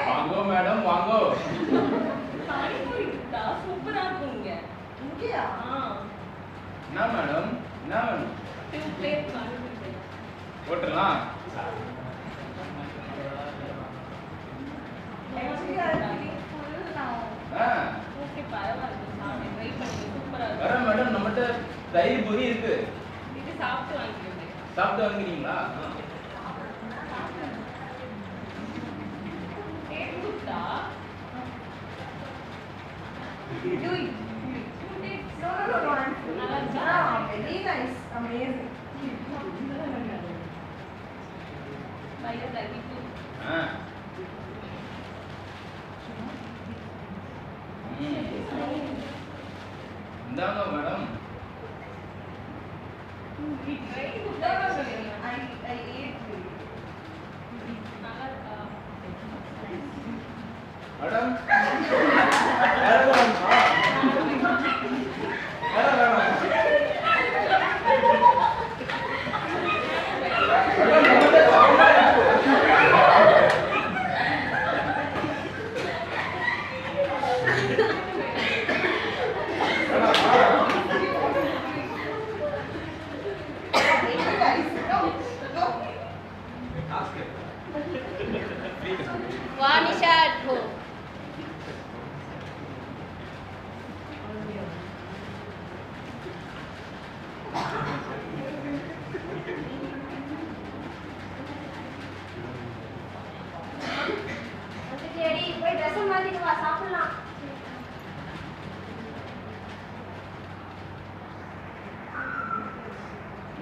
வாங்கோ மேடம் வாங்கோ. சூப்பரா இருக்குங்க. இங்கயா? என்ன மேடம் என்ன வேணும்? 2 பிளேட் போட்டுடலாம். வர மேடம் நம்மகிட்ட தயிர் பொரி இருக்கு. இது சாப்பிட்டு வாங்கிக்கிறேன். சாப்பிட்டு வாங்குறீங்களா? Very nice, amazing. இந்தாங்க madam. I ate madam Vanisha at home. போய் ட்ரெஸ் மாத்திட்டு வா, சாப்பிடலாம்.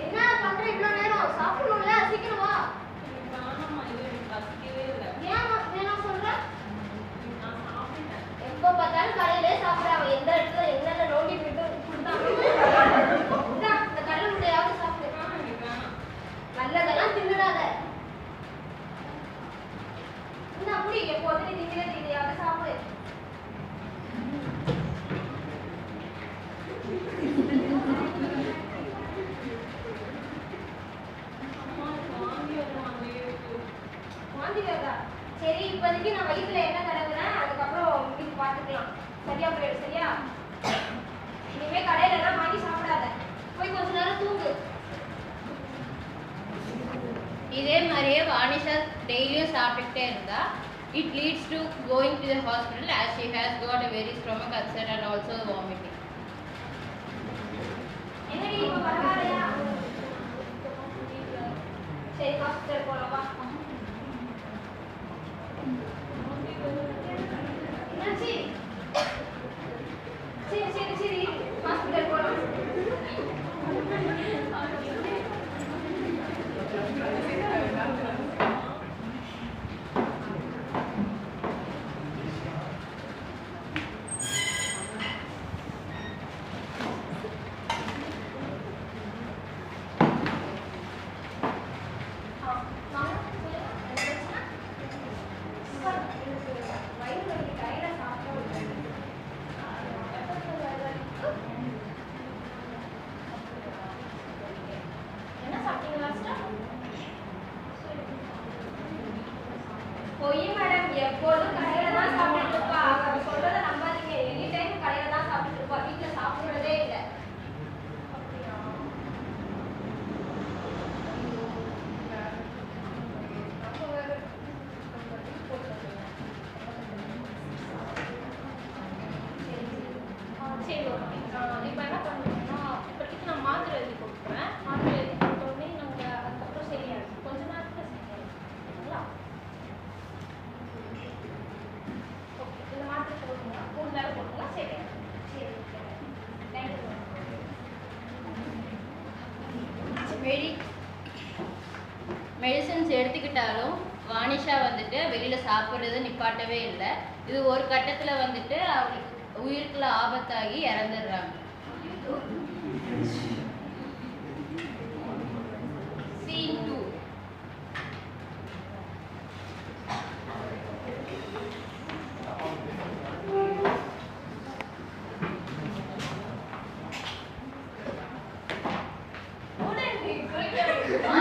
என்ன பண்ற இவ்வளவு நேரம்? சாப்பிடணும்ல, சீக்கிரம் வா. எப்போ பார்த்தாலும் கடையிலே சாப்பிடாம எந்த இடத்துல என்னென்ன நோண்டி விட்டு கொடுத்தாங்க. இந்த கடலை முட்டையாவது சாப்பிடு. நல்லதெல்லாம் தின்னுடாத. இந்த அப்படி எப்போதும் திங்கிறது இதையாவது சாப்பிடு. வாந்தி வருதா? சரி, இப்போதைக்கு நான் வயிற்றுல என்ன தடவுறேன், அதுக்கப்புறம் இது பார்த்துக்கலாம். சரியா போயிடு, சரியா? இனிமே கடையில எல்லாம் வாங்கி சாப்பிடாத. போய் கொஞ்ச நேரம் தூங்கு. இதே மாதிரியே வானிஷா டெய்லியும் சாப்பிட்டுட்டே இருந்தா it leads to going to the hospital as she has got a very stomach ulcer and also vomiting. என்னடி இப்ப பரவாயில்லையா? சரி, ஹாஸ்பிட்டல் போலாம் வா. என்னாச்சு? சரி சரி சரி, ஹாஸ்பிட்டல் போலாம். பொய் மேடம், எப்போதும் கடையில தான் சாப்பிட்டு இருப்பா. அவ சொல்றத நம்பாதீங்க. எனி டைம் கடையில தான் சாப்பிட்டு இருப்பா. வீட்டுல சாப்பிடுறதே இல்லை. சரி, ஓகே. இப்போ என்ன பண்ணுறோம்னா, இப்போதைக்கு நான் மாத்திரை எழுதி கொடுக்குறேன். மாத்திரை எழுதி கொடுத்தோடனே நாங்கள் அதுக்கப்புறம் சரியாயிடும். கொஞ்ச நேரத்தில் சரியாயிடும். சரிங்களா? ஓகே, இந்த மாத்திரை போடுங்க. 3 நேரம் போடுங்க. சரியாயிடும். சரி, ஓகே. தேங்க்யூ. மெடிசன்ஸ் எடுத்துக்கிட்டாலும் வானிஷா வந்துட்டு வெளியில் சாப்பிட்றத நிப்பாட்டவே இல்லை. இது ஒரு கட்டத்தில் வந்துட்டு அவளுக்கு உயிருக்குள்ள ஆபத்தாகி இறந்துடுறாங்க. Scene 2. ஹலோ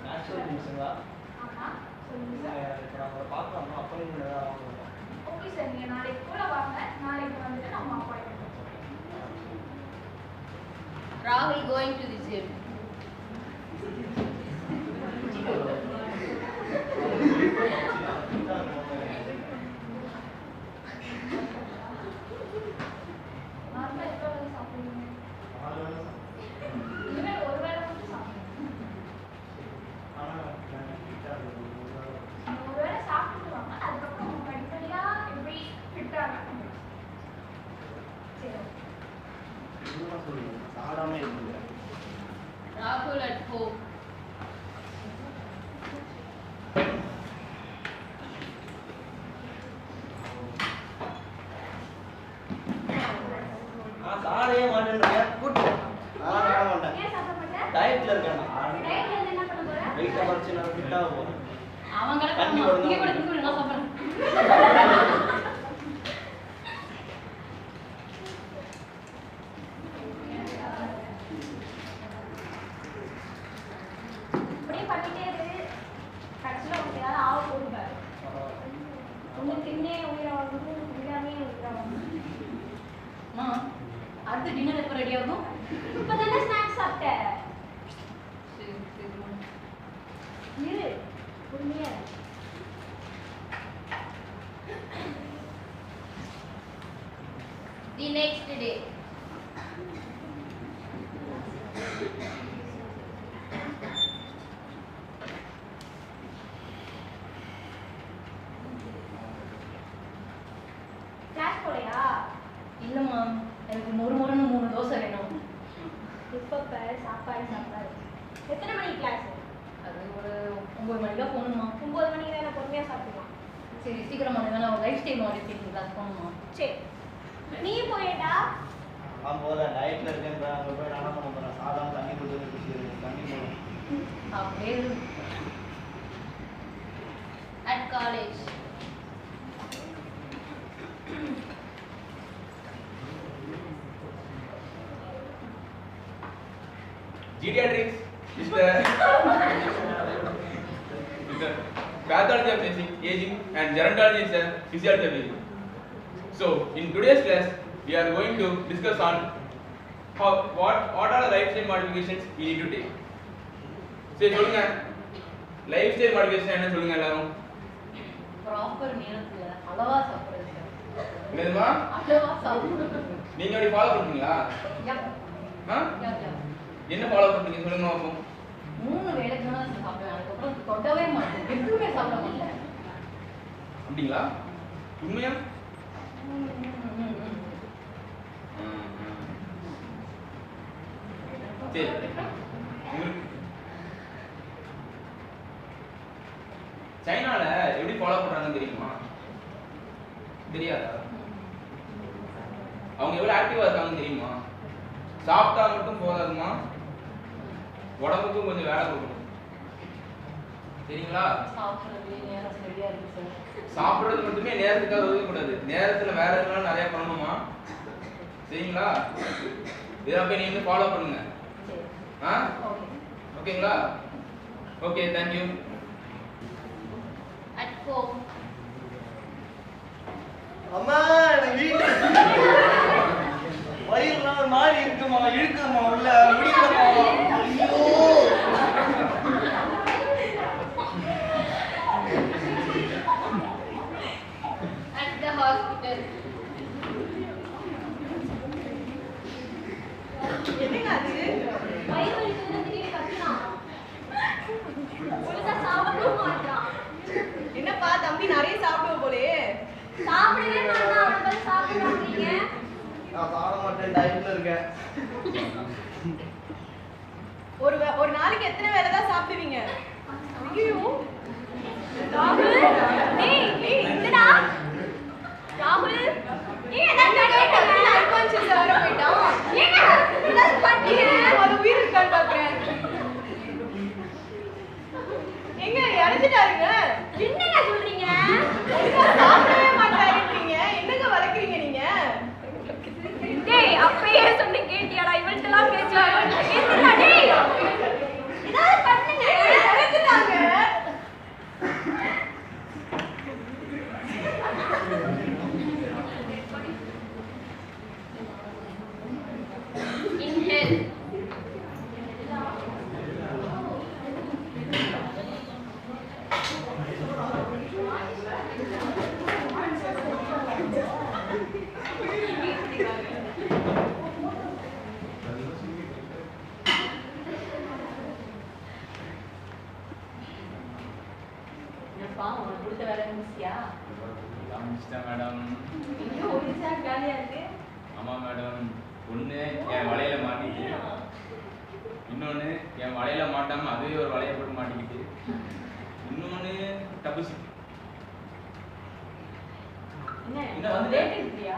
நேச்சுரல் மிஸ்ஸுங்களா? இப்போ நம்ம பார்க்கலாமா? அப்பாயின்மெண்ட் ஏதாவது வாங்கணுமா? ஓகே சார், நீங்க நாளைக்கு கூட வாங்க. நாளைக்கு வந்துட்டு நம்ம appointment. Rahul going to the gym. நார்மலா எவ்வளவு வேலை சாப்பிடுவீங்க? 4 வேளை இனிமே ஒரு வேளை மட்டும் சாப்பிடுங்க. ஆனால் நான் ஃபிட்டாக இருக்கேன். ஒரு வேளை சாப்பிட்டுட்டு வாங்க. அதுக்கப்புறம் உங்க படிப்படியா எப்படி ஃபிட்டா இருக்காங்க. சரி. இதுதான் சொல்லுங்கள், சாடாமல் இருக்குங்க. Rahul at home. நான் சாடவே மாட்டேன்றேன். கூட்டு நான் சாட மாட்டேன். ஏன் சாப்பிட மாட்டேன்? டயட்டில் இருக்கேன் நான். டயட்ல இருந்து என்ன பண்ண போற? வெயிட்டை குறைச்சி நான் ஃபிட்டாக போகிறேன். அவங்க தண்ணி கொடுங்க. இங்க கூட திங்க நான் சாப்பிடுறேன். இப்படியே பண்ணிட்டே இரு. கடைசியில உனக்கு ஏதாவது ஆக போகுது பாரு. ஒண்ணு தின்னே உயிராகும், விடாமே உயிராகும். அம்மா அடுத்து டின்னர் எப்போ ரெடி ஆகும்? இப்பதானே ஸ்நாக்ஸ் சாப்பிட்ட. சரி சரி. இரு, பொறுமையா இரு. The next day. கிளாஸ் போலையா? இல்லம்மா எனக்கு மொறுமொறுன்னு 3 தோசை வேணும். இப்ப சாப்பாடு சாப்பாடு. எத்தனை மணிக்கு கிளாஸ்? அது ஒரு 9 மணிக்கா போகணுமா? 9 மணிக்கு தானே, பொறுமையா சாப்பிடலாம். சரி சீக்கிரமா வேணா ஒரு லைஃப் ஸ்டைல் மாடிஃபிகேஷன் கிளாஸ் போகணுமா? சரி, நீ போயேடா. நான் போகிறேன், டயட்டில் இருக்கேன். அங்கே போய் நான் என்ன பண்ண போகிறேன்? சாதாரண தண்ணி கொடுத்து குடிச்சிருக்கேன். தண்ணி போகிறேன். அப்படியே at college. Geriatrics is the pathology of aging and gerontology is the physiology of aging. So in today's class we are going to discuss on what are the lifestyle modifications we need to take. சரி சொல்லுங்க, life style modification என்ன சொல்லுங்க எல்லாரும். Proper நேரத்துல அளவா சாப்பிடுறது sir. என்னதுமா? அளவா சாப்பிடுறது. நீங்க அப்படி ஃபாலோ பண்றீங்களா? யப் ஆ? யப். என்ன ஃபாலோ பண்றீங்க சொல்லுங்க பாப்போம். 3 வேளைக்கு தான் சாப்பிடுவேன். அதுக்கப்புறம் தொடவே மாட்டேன். எதுவுமே சாப்பிட மாட்டேன். அப்படிங்களா? உண்மையா? சரி. சைனால எப்படி ஃபாலோ பண்றாங்கன்னு தெரியுமா? தெரியாதா? அவங்க எவ்வளவு ஆக்டிவா இருக்காங்கன்னு தெரியுமா? சாப்பிட்டா மட்டும் போதாதுமா, உடம்புக்கும் கொஞ்சம் வேலை கொடுக்கணும். சரிங்களா? சாப்பிடுறது நேரம் சரியா இருக்கு சார். சாப்பிடுறது மட்டுமே நேரத்துக்காக ஒதுக்க கூடாது. நேரத்துல வேற எதுவும் நிறைய பண்ணணுமா? சரிங்களா? இதெல்லாம் போய் நீங்க ஃபாலோ பண்ணுங்க. சரி. ஆ? ஓகே. ஓகேங்களா? Okay, thank you. At home. அம்மா எனக்கு வீட்டு வயிறுலாம் ஒரு மாதிரி இருக்குமா, இழுக்குமா, உள்ள முடியலமா. ஐயோ At the hospital. என்னங்க அது? வயிறு வலிக்குதுன்னு திடீர்னு கத்துனான். ஒழுங்கா சாப்பிடவும் மாட்டான். என்னப்பா தம்பி நிறைய சாப்பிடுவ போலயே. சாப்பிடவே மாட்டான். அவனை பார்த்து சாப்பிடுறாங்க. நான் சாப்பிட மாட்டேன், டயட்ல இருக்கேன். ஒரு நாளைக்கு எத்தனை வேளை தான் சாப்பிடுவீங்க? ஐயோ ராகுல், டேய் டேய் என்னடா? ராகுல், நீ என்ன பண்ணிட்ட? அன்கான்ஷியஸ் வர போயிட்டான். ஏங்க என்ன பண்ணிட்ட? அது உயிர் இருக்கான்னு பாக்குறேன். எங்க இறந்துட்டாருங்க? என்னங்க சொல்றீங்க? சாப்பிடவே மாட்டாரு. மேடம். இன்னும் ஒரு சார் காலியா இருக்கு. ஆமா மேடம். ஒண்ணு என் வலையில மாட்டிட்டு, இன்னொன்னு என் வலையில மாட்டாம அதுவே ஒரு வலையை போட்டு மாட்டிக்கிட்டு, இன்னொன்னு தப்பிச்சு. என்ன வந்து டேட் இல்லையா?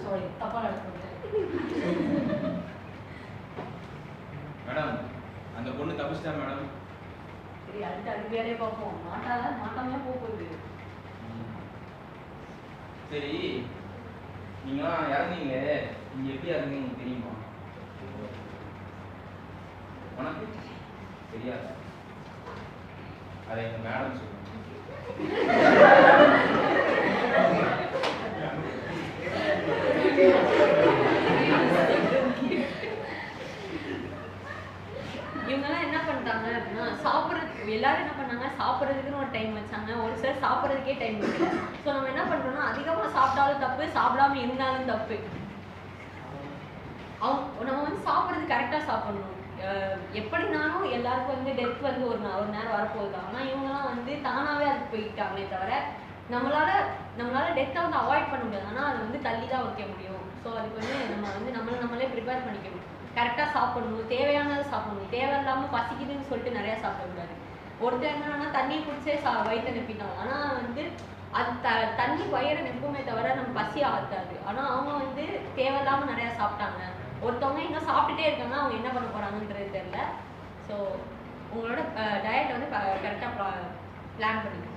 சாரி தப்பா நடந்துட்டேன். மேடம் அந்த பொண்ணு தப்பிச்சிட்டா மேடம். சரி அடுத்து அது வேலையை பார்ப்போம். மாட்டாம போகுது. சரி நீங்களாம் இறந்தீங்க, நீங்க எப்படி இறந்தீங்க உங்களுக்கு தெரியுமா? உனக்கு தெரியாது. அதை எங்க மேடம் சொல்லுங்க. இவங்கெல்லாம் என்ன பண்ணிட்டாங்க அப்படின்னா சாப்பிட்றதுக்கு எல்லாரும் என்ன பண்ணாங்க, சாப்பிட்றதுக்குன்னு ஒரு டைம் வச்சாங்க. ஒரு சிலர் சாப்பிட்றதுக்கே டைம் வைக்கல. ஸோ நம்ம என்ன பண்ணுறோம்னா அதிகமாக சாப்பிட்டாலும் தப்பு, சாப்பிடாம இருந்தாலும் தப்பு. நம்ம வந்து சாப்பிட்றது கரெக்டாக சாப்பிடணும். எப்படினாலும் எல்லாருக்கும் வந்து டெத் வந்து ஒரு நேரம் வரப்போகுது. ஆனால் இவங்கெல்லாம் வந்து தானாகவே அதுக்கு போயிட்டாங்களே தவிர நம்மளால டெத்தை வந்து அவாய்ட் பண்ண முடியாது. ஆனால் அதை வந்து தள்ளி தான் வைக்க முடியும். ஸோ அதுக்கு வந்து நம்ம வந்து நம்மளே ப்ரிப்பேர் பண்ணிக்கணும். கரெக்டாக சாப்பிடணும், தேவையானதை சாப்பிடணும். தேவையில்லாமல் பசிக்குதுன்னு சொல்லிட்டு நிறையா சாப்பிடக்கூடாது. ஒருத்தர் என்னன்னா தண்ணி குடிச்சே வயிற்று நிற்பிட்டாங்க. ஆனால் வந்து அது தண்ணி வயிறை நிற்புமே தவிர நம்ம பசி ஆகாது. ஆனால் அவங்க வந்து தேவையில்லாமல் நிறையா சாப்பிட்டாங்க. ஒருத்தவங்க இன்னும் சாப்பிட்டுட்டே இருக்காங்கன்னா அவங்க என்ன பண்ண போகிறாங்கன்றது தெரியல. ஸோ உங்களோட டயட் வந்து கரெக்டாக பிளான் பண்ணிக்கணும்.